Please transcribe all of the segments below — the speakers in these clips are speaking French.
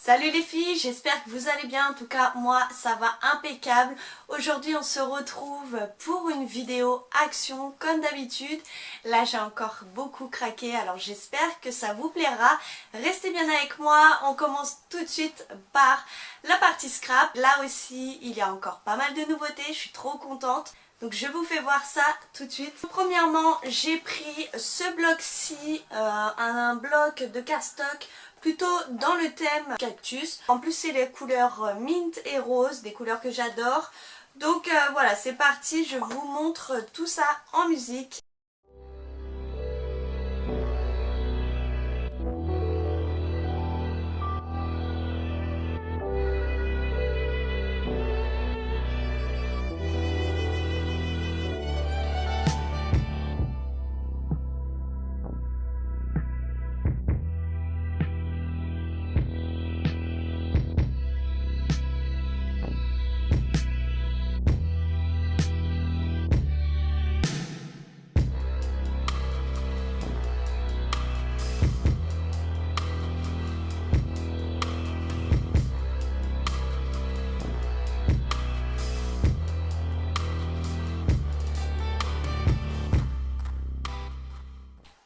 Salut les filles, j'espère que vous allez bien, en tout cas moi ça va impeccable. Aujourd'hui on se retrouve pour une vidéo action comme d'habitude. Là j'ai encore beaucoup craqué, alors j'espère que ça vous plaira. Restez bien avec moi, on commence tout de suite par la partie scrap. Là aussi il y a encore pas mal de nouveautés, je suis trop contente. Donc je vous fais voir ça tout de suite. Premièrement, j'ai pris ce bloc-ci, un bloc de cardstock plutôt dans le thème cactus. En plus c'est les couleurs mint et rose, des couleurs que j'adore. Donc voilà, c'est parti, je vous montre tout ça en musique.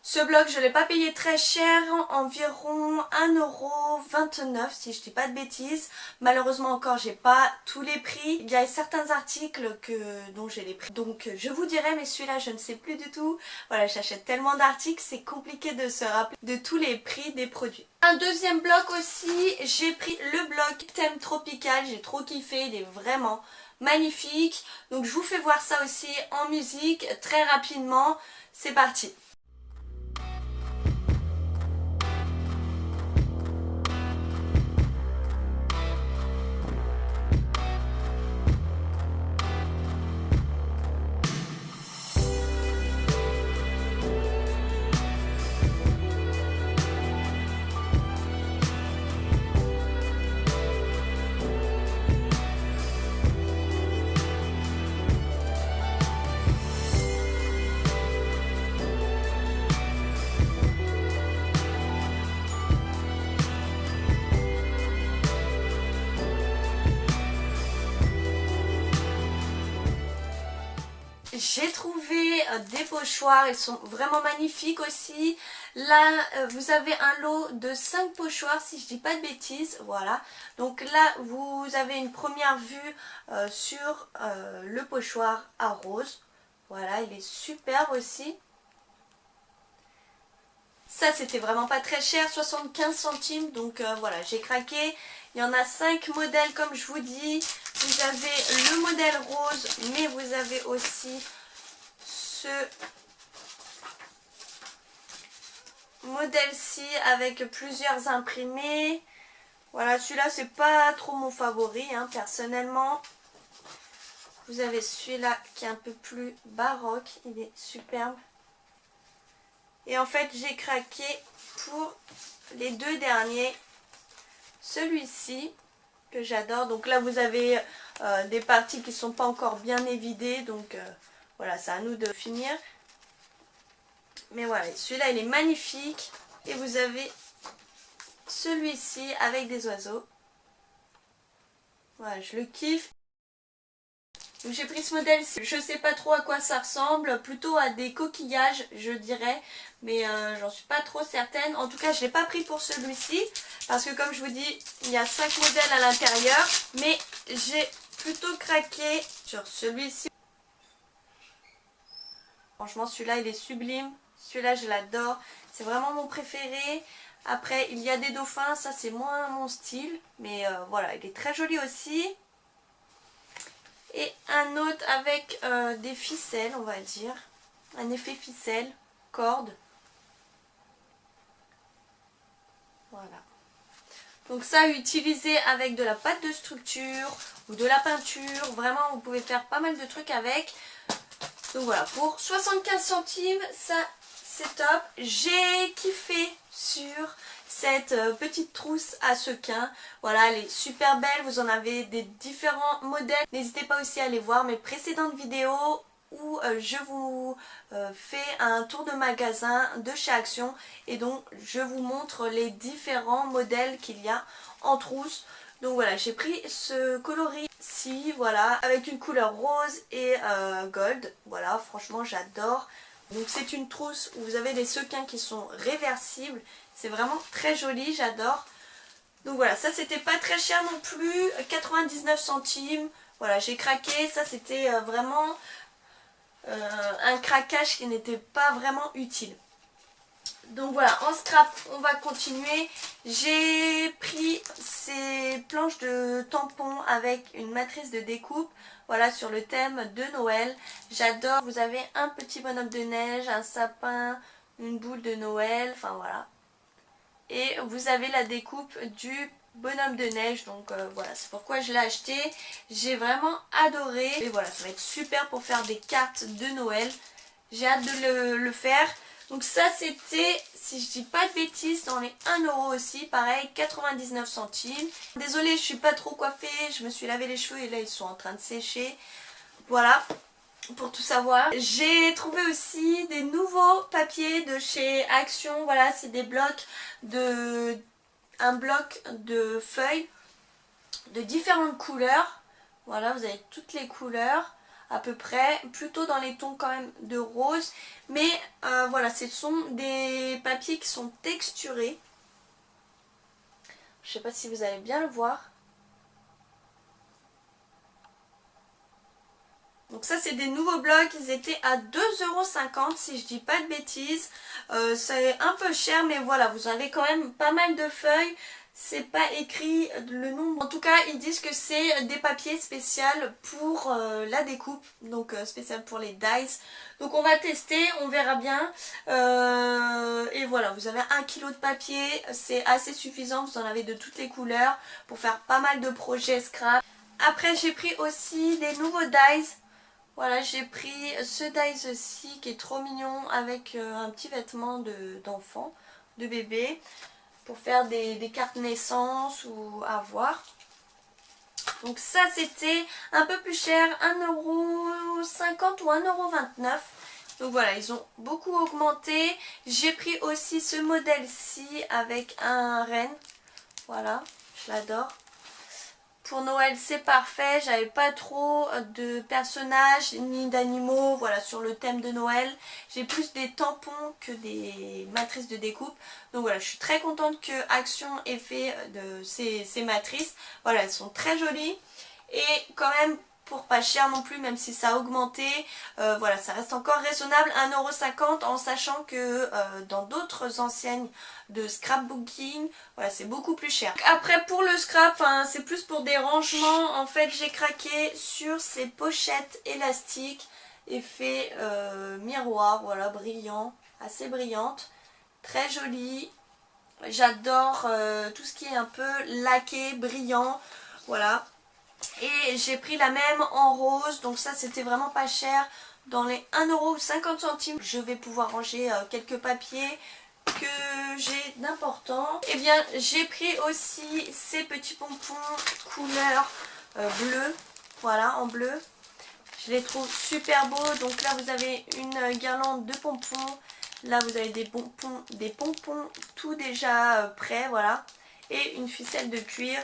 Ce bloc je ne l'ai pas payé très cher, environ 1,29€ si je dis pas de bêtises. Malheureusement encore j'ai pas tous les prix. Il y a certains articles dont j'ai les prix. Donc je vous dirai, mais celui-là je ne sais plus du tout. Voilà, j'achète tellement d'articles, c'est compliqué de se rappeler de tous les prix des produits. Un deuxième bloc aussi, j'ai pris le bloc thème tropical, j'ai trop kiffé, il est vraiment magnifique. Donc je vous fais voir ça aussi en musique très rapidement. C'est parti. J'ai trouvé des pochoirs, ils sont vraiment magnifiques aussi. Là vous avez un lot de 5 pochoirs si je dis pas de bêtises, voilà. Donc là vous avez une première vue sur le pochoir à rose. Voilà, il est superbe aussi. Ça c'était vraiment pas très cher, 75 centimes, donc voilà, j'ai craqué. Il y en a 5 modèles comme je vous dis. Vous avez le modèle rose, mais vous avez aussi ce modèle-ci avec plusieurs imprimés. Voilà, celui-là c'est pas trop mon favori hein, personnellement. Vous avez celui-là qui est un peu plus baroque, il est superbe. Et en fait j'ai craqué pour les deux derniers. Celui-ci que j'adore, donc là vous avez des parties qui ne sont pas encore bien évidées, donc voilà, c'est à nous de finir. Mais voilà, celui-là il est magnifique. Et vous avez celui-ci avec des oiseaux. Voilà, je le kiffe. Donc j'ai pris ce modèle-ci, je sais pas trop à quoi ça ressemble, plutôt à des coquillages je dirais, mais j'en suis pas trop certaine. En tout cas je l'ai pas pris pour celui-ci, parce que comme je vous dis, il y a 5 modèles à l'intérieur, mais j'ai plutôt craqué sur celui-ci. Franchement celui-là il est sublime, celui-là je l'adore, c'est vraiment mon préféré. Après il y a des dauphins, ça c'est moins mon style, mais voilà, il est très joli aussi. Et un autre avec des ficelles, on va dire. Un effet ficelle, corde. Voilà. Donc ça, utilisé avec de la pâte de structure ou de la peinture. Vraiment, vous pouvez faire pas mal de trucs avec. Donc voilà, pour 75 centimes, ça c'est top. J'ai kiffé sur cette petite trousse à sequins. Voilà, elle est super belle, vous en avez des différents modèles. N'hésitez pas aussi à aller voir mes précédentes vidéos où je vous fais un tour de magasin de chez Action et donc je vous montre les différents modèles qu'il y a en trousse. Donc voilà, j'ai pris ce coloris-ci, voilà, avec une couleur rose et gold. Voilà, franchement j'adore. Donc c'est une trousse où vous avez des sequins qui sont réversibles. C'est vraiment très joli, j'adore. Donc voilà, ça c'était pas très cher non plus, 99 centimes. Voilà, j'ai craqué, ça c'était vraiment un craquage qui n'était pas vraiment utile. Donc voilà, en scrap, on va continuer. J'ai pris ces planches de tampons avec une matrice de découpe. Voilà, sur le thème de Noël. J'adore. Vous avez un petit bonhomme de neige, un sapin, une boule de Noël. Enfin voilà. Et vous avez la découpe du bonhomme de neige. Donc voilà, c'est pourquoi je l'ai acheté. J'ai vraiment adoré. Et voilà, ça va être super pour faire des cartes de Noël. J'ai hâte de le faire. Donc ça c'était, si je dis pas de bêtises, dans les 1 euro aussi, pareil, 99 centimes. Désolée, je suis pas trop coiffée, je me suis lavé les cheveux et là ils sont en train de sécher. Voilà, pour tout savoir. J'ai trouvé aussi des nouveaux papiers de chez Action. Voilà, c'est des blocs un bloc de feuilles de différentes couleurs. Voilà, vous avez toutes les couleurs à peu près, plutôt dans les tons quand même de rose, mais voilà, ce sont des papiers qui sont texturés. Je sais pas si vous allez bien le voir. Donc ça c'est des nouveaux blocs, ils étaient à 2,50 € si je dis pas de bêtises. C'est un peu cher mais voilà, vous avez quand même pas mal de feuilles. C'est pas écrit le nombre. En tout cas, ils disent que c'est des papiers spéciaux pour la découpe. Donc spécial pour les dies. Donc on va tester, on verra bien. Et voilà, vous avez 1 kg de papier. C'est assez suffisant, vous en avez de toutes les couleurs pour faire pas mal de projets scrap. Après j'ai pris aussi des nouveaux dies. Voilà, j'ai pris ce dies-ci qui est trop mignon avec un petit vêtement d'enfant, de bébé. Pour faire des cartes naissance ou avoir. Donc ça c'était un peu plus cher, 1,50 € ou 1,29 €. Donc voilà, ils ont beaucoup augmenté. J'ai pris aussi ce modèle-ci avec un renne. Voilà, je l'adore. Pour Noël c'est parfait, j'avais pas trop de personnages ni d'animaux, voilà, sur le thème de Noël. J'ai plus des tampons que des matrices de découpe. Donc voilà, je suis très contente que Action ait fait de ces matrices. Voilà, elles sont très jolies et quand même pour pas cher non plus, même si ça a augmenté. Voilà, ça reste encore raisonnable, 1,50 € en sachant que dans d'autres enseignes de scrapbooking, voilà, c'est beaucoup plus cher. Après pour le scrap, c'est plus pour des rangements. En fait, j'ai craqué sur ces pochettes élastiques, effet miroir, voilà, brillant, assez brillante, très jolie. J'adore tout ce qui est un peu laqué, brillant, voilà. Et j'ai pris la même en rose, donc ça c'était vraiment pas cher, dans les 1 € ou 50 centimes. Je vais pouvoir ranger quelques papiers que j'ai d'important. Et bien j'ai pris aussi ces petits pompons couleur bleu, voilà, en bleu. Je les trouve super beaux. Donc là vous avez une guirlande de pompons, là vous avez des pompons tout déjà prêts, voilà, et une ficelle de cuir.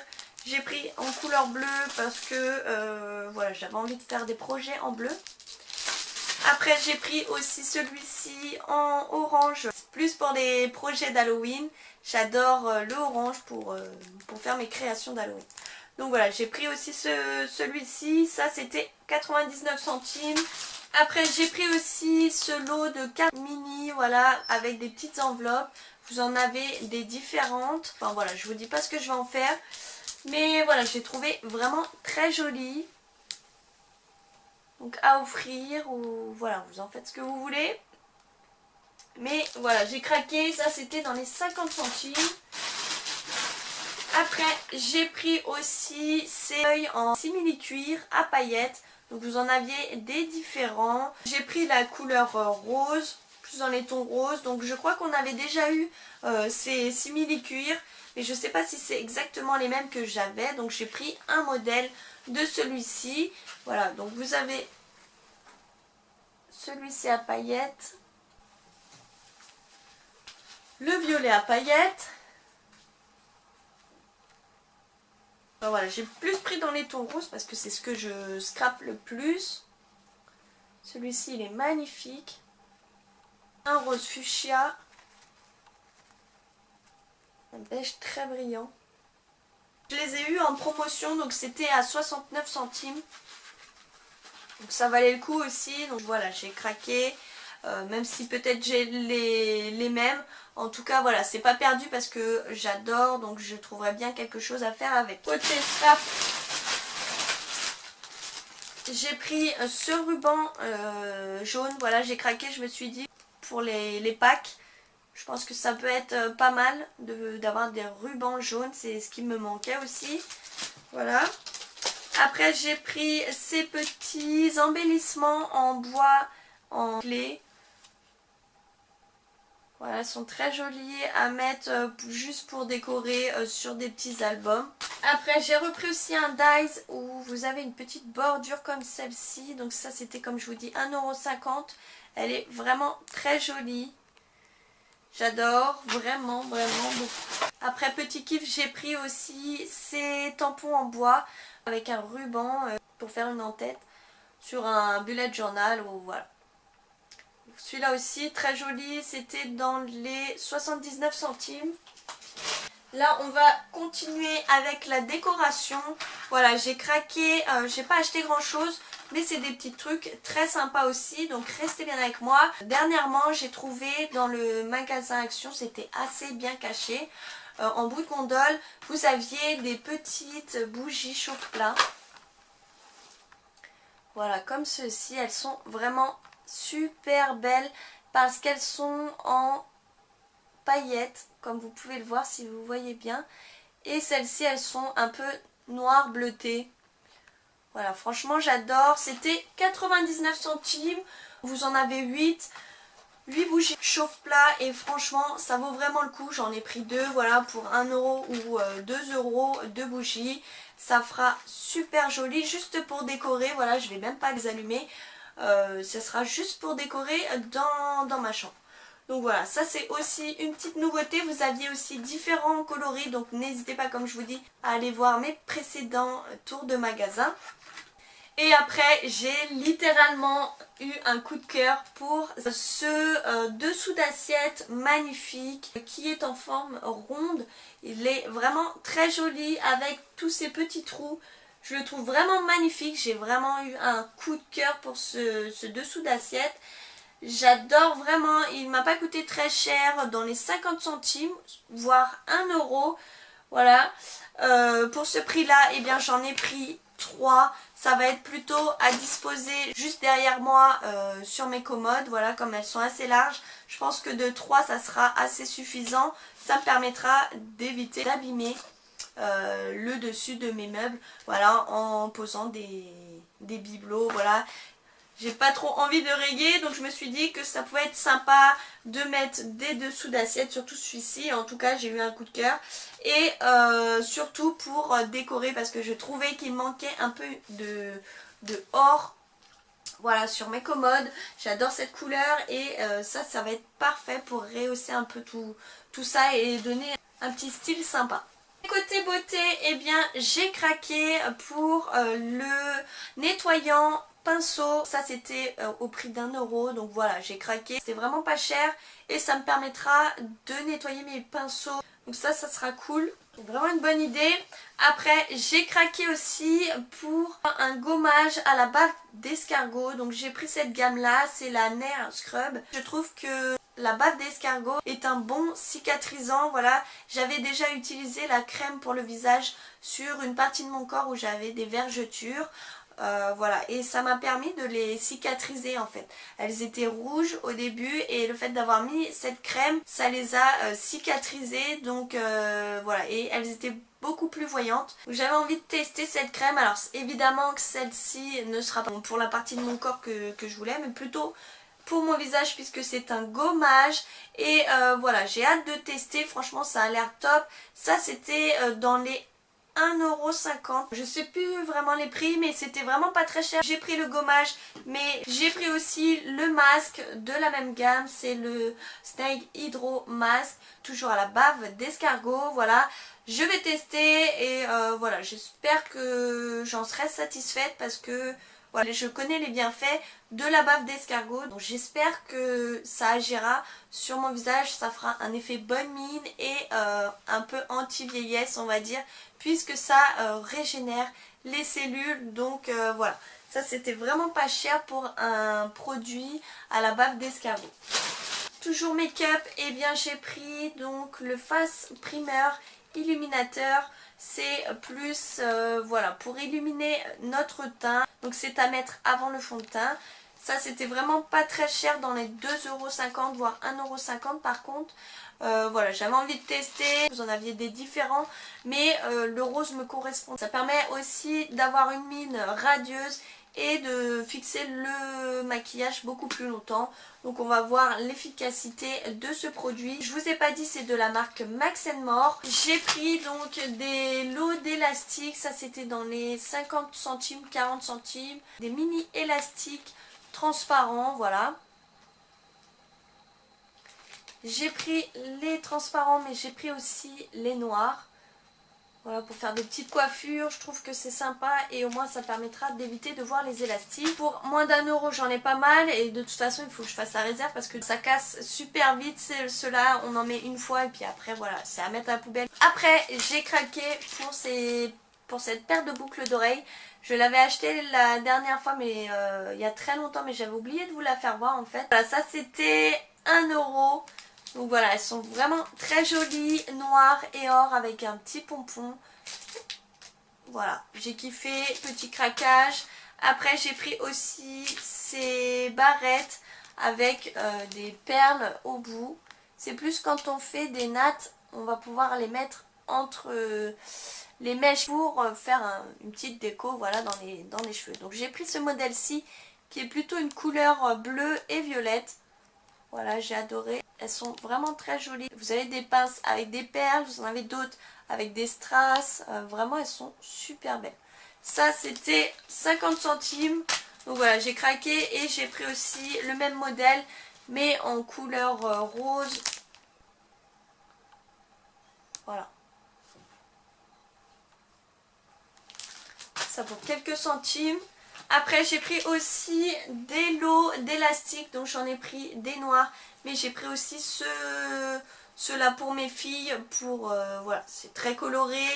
J'ai pris en couleur bleue parce que voilà, j'avais envie de faire des projets en bleu. Après j'ai pris aussi celui-ci en orange, plus pour des projets d'Halloween. J'adore le orange pour faire mes créations d'Halloween. Donc voilà, j'ai pris aussi celui-ci, ça c'était 99 centimes. Après j'ai pris aussi ce lot de cartes mini, voilà, avec des petites enveloppes. Vous en avez des différentes. Enfin voilà, je vous dis pas ce que je vais en faire. Mais voilà, je l'ai trouvé vraiment très joli. Donc à offrir ou voilà, vous en faites ce que vous voulez. Mais voilà, j'ai craqué, ça c'était dans les 50 centimes. Après, j'ai pris aussi ces feuilles en simili-cuir à paillettes. Donc vous en aviez des différents. J'ai pris la couleur rose, plus dans les tons roses. Donc je crois qu'on avait déjà eu ces simili-cuir. Mais je ne sais pas si c'est exactement les mêmes que j'avais. Donc j'ai pris un modèle de celui-ci. Voilà, donc vous avez celui-ci à paillettes. Le violet à paillettes. Alors voilà, j'ai plus pris dans les tons roses parce que c'est ce que je scrape le plus. Celui-ci il est magnifique. Un rose fuchsia. Un beige très brillant. Je les ai eus en promotion, donc c'était à 69 centimes. Donc ça valait le coup aussi. Donc voilà, j'ai craqué. Même si peut-être j'ai les mêmes. En tout cas voilà, c'est pas perdu parce que j'adore. Donc je trouverais bien quelque chose à faire avec. Côté scrap, j'ai pris ce ruban jaune. Voilà, j'ai craqué, je me suis dit pour les packs. Je pense que ça peut être pas mal d'avoir des rubans jaunes. C'est ce qui me manquait aussi. Voilà. Après j'ai pris ces petits embellissements en bois en clé. Voilà, elles sont très jolies à mettre juste pour décorer sur des petits albums. Après j'ai repris aussi un dies où vous avez une petite bordure comme celle-ci. Donc ça c'était comme je vous dis 1,50 €. Elle est vraiment très jolie. J'adore vraiment beaucoup. Après petit kiff, j'ai pris aussi ces tampons en bois avec un ruban pour faire une en-tête sur un bullet journal ou voilà. Celui-là aussi très joli, c'était dans les 79 centimes. Là on va continuer avec la décoration. Voilà, j'ai craqué, j'ai pas acheté grand chose. Mais c'est des petits trucs très sympas aussi, donc restez bien avec moi. Dernièrement, j'ai trouvé dans le magasin Action, c'était assez bien caché. En bout de gondole, vous aviez des petites bougies chauffe-plat. Voilà, comme ceci, elles sont vraiment super belles parce qu'elles sont en paillettes, comme vous pouvez le voir si vous voyez bien. Et celles-ci, elles sont un peu noires bleutées. Voilà, franchement j'adore. C'était 99 centimes. Vous en avez 8 bougies chauffe-plat et franchement ça vaut vraiment le coup. J'en ai pris 2, voilà, pour 1 € ou 2 €, 2 bougies. Ça fera super joli juste pour décorer. Voilà, je vais même pas les allumer. Ça sera juste pour décorer dans ma chambre. Donc voilà, ça c'est aussi une petite nouveauté. Vous aviez aussi différents coloris, donc n'hésitez pas, comme je vous dis, à aller voir mes précédents tours de magasin. Et après, j'ai littéralement eu un coup de cœur pour ce dessous d'assiette magnifique qui est en forme ronde. Il est vraiment très joli avec tous ces petits trous. Je le trouve vraiment magnifique. J'ai vraiment eu un coup de cœur pour ce dessous d'assiette. J'adore vraiment. Il m'a pas coûté très cher, dans les 50 centimes, voire 1 €. Voilà. Pour ce prix-là, eh bien j'en ai pris 3. Ça va être plutôt à disposer juste derrière moi sur mes commodes. Voilà, comme elles sont assez larges. Je pense que de 3 ça sera assez suffisant. Ça me permettra d'éviter d'abîmer le dessus de mes meubles. Voilà, en posant des bibelots. Voilà. J'ai pas trop envie de rayer, donc je me suis dit que ça pouvait être sympa de mettre des dessous d'assiette, surtout celui-ci. En tout cas, j'ai eu un coup de cœur. Et surtout pour décorer, parce que je trouvais qu'il manquait un peu de or, voilà, sur mes commodes. J'adore cette couleur et ça va être parfait pour rehausser un peu tout ça et donner un petit style sympa. Côté beauté, eh bien j'ai craqué pour le nettoyant pinceau. Ça c'était au prix d'1 €, donc voilà, j'ai craqué. C'était vraiment pas cher et ça me permettra de nettoyer mes pinceaux. Donc ça sera cool. C'est vraiment une bonne idée. Après j'ai craqué aussi pour un gommage à la bave d'escargot. Donc j'ai pris cette gamme là, c'est la Nair Scrub. Je trouve que la bave d'escargot est un bon cicatrisant. Voilà, j'avais déjà utilisé la crème pour le visage sur une partie de mon corps où j'avais des vergetures. Voilà, et ça m'a permis de les cicatriser en fait. Elles étaient rouges au début et le fait d'avoir mis cette crème, ça les a cicatrisées. Donc voilà, et elles étaient beaucoup plus voyantes. J'avais envie de tester cette crème. Alors évidemment que celle-ci ne sera pas pour la partie de mon corps que je voulais, mais plutôt pour mon visage puisque c'est un gommage. Et voilà, j'ai hâte de tester. Franchement ça a l'air top. Ça c'était dans les 1,50 €. Je sais plus vraiment les prix, mais c'était vraiment pas très cher. J'ai pris le gommage, mais j'ai pris aussi le masque de la même gamme. C'est le Snake Hydro Mask, toujours à la bave d'escargot. Voilà, je vais tester et voilà, j'espère que j'en serai satisfaite parce que voilà, je connais les bienfaits de la bave d'escargot, donc j'espère que ça agira sur mon visage, ça fera un effet bonne mine et un peu anti-vieillesse on va dire, puisque ça régénère les cellules, donc voilà. Ça c'était vraiment pas cher pour un produit à la bave d'escargot. Toujours make-up, et bien j'ai pris donc le Face Primer Illuminateur. C'est plus voilà, pour illuminer notre teint, donc c'est à mettre avant le fond de teint. Ça c'était vraiment pas très cher, dans les 2,50 € voire 1,50 € par contre. Voilà, j'avais envie de tester, vous en aviez des différents, mais le rose me correspond. Ça permet aussi d'avoir une mine radieuse et de fixer le maquillage beaucoup plus longtemps. Donc on va voir l'efficacité de ce produit. Je vous ai pas dit, c'est de la marque Max & More. J'ai pris donc des lots d'élastiques, ça c'était dans les 50 centimes, 40 centimes. Des mini élastiques transparents, voilà. J'ai pris les transparents, mais j'ai pris aussi les noirs. Voilà, pour faire des petites coiffures, je trouve que c'est sympa et au moins ça permettra d'éviter de voir les élastiques. Pour moins d'1 € j'en ai pas mal et de toute façon il faut que je fasse la réserve parce que ça casse super vite. Ceux-là on en met une fois et puis après voilà, c'est à mettre à la poubelle. Après j'ai craqué pour cette paire de boucles d'oreilles. Je l'avais acheté la dernière fois mais il y a très longtemps, mais j'avais oublié de vous la faire voir en fait. Voilà, ça c'était 1 €. Donc voilà, elles sont vraiment très jolies, noires et or avec un petit pompon. Voilà, j'ai kiffé, petit craquage. Après j'ai pris aussi ces barrettes avec des perles au bout. C'est plus quand on fait des nattes, on va pouvoir les mettre entre les mèches pour faire une petite déco, voilà, dans les cheveux. Donc j'ai pris ce modèle-ci qui est plutôt une couleur bleue et violette. Voilà, j'ai adoré. Elles sont vraiment très jolies. Vous avez des pinces avec des perles, vous en avez d'autres avec des strass. Vraiment, elles sont super belles. Ça, c'était 50 centimes. Donc voilà, j'ai craqué et j'ai pris aussi le même modèle, mais en couleur rose. Voilà. Ça pour quelques centimes. Après j'ai pris aussi des lots d'élastiques, donc j'en ai pris des noirs, mais j'ai pris aussi ceux-là pour mes filles, pour voilà, c'est très coloré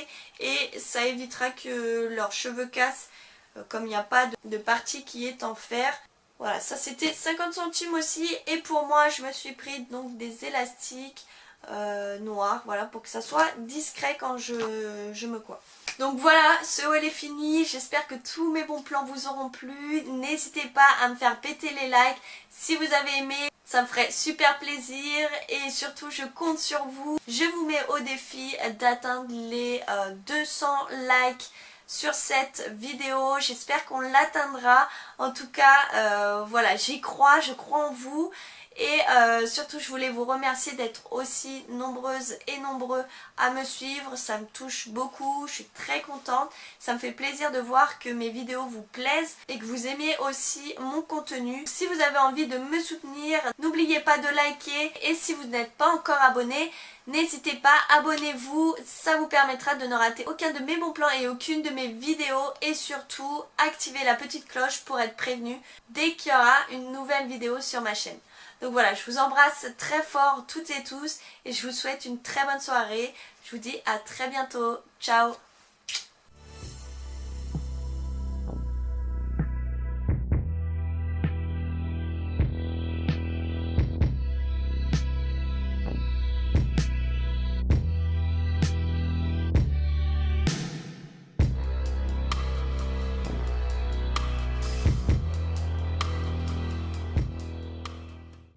et ça évitera que leurs cheveux cassent, comme il n'y a pas de partie qui est en fer. Voilà, ça c'était 50 centimes aussi, et pour moi je me suis pris donc des élastiques noirs, voilà, pour que ça soit discret quand je me coiffe. Donc voilà, ce haul est fini, j'espère que tous mes bons plans vous auront plu. N'hésitez pas à me faire péter les likes si vous avez aimé, ça me ferait super plaisir et surtout je compte sur vous. Je vous mets au défi d'atteindre les 200 likes sur cette vidéo, j'espère qu'on l'atteindra. En tout cas, voilà, j'y crois, je crois en vous. Et surtout je voulais vous remercier d'être aussi nombreuses et nombreux à me suivre, ça me touche beaucoup, je suis très contente, ça me fait plaisir de voir que mes vidéos vous plaisent et que vous aimez aussi mon contenu. Si vous avez envie de me soutenir, n'oubliez pas de liker, et si vous n'êtes pas encore abonné, n'hésitez pas, abonnez-vous, ça vous permettra de ne rater aucun de mes bons plans et aucune de mes vidéos, et surtout activez la petite cloche pour être prévenu dès qu'il y aura une nouvelle vidéo sur ma chaîne. Donc voilà, je vous embrasse très fort toutes et tous et je vous souhaite une très bonne soirée. Je vous dis à très bientôt. Ciao!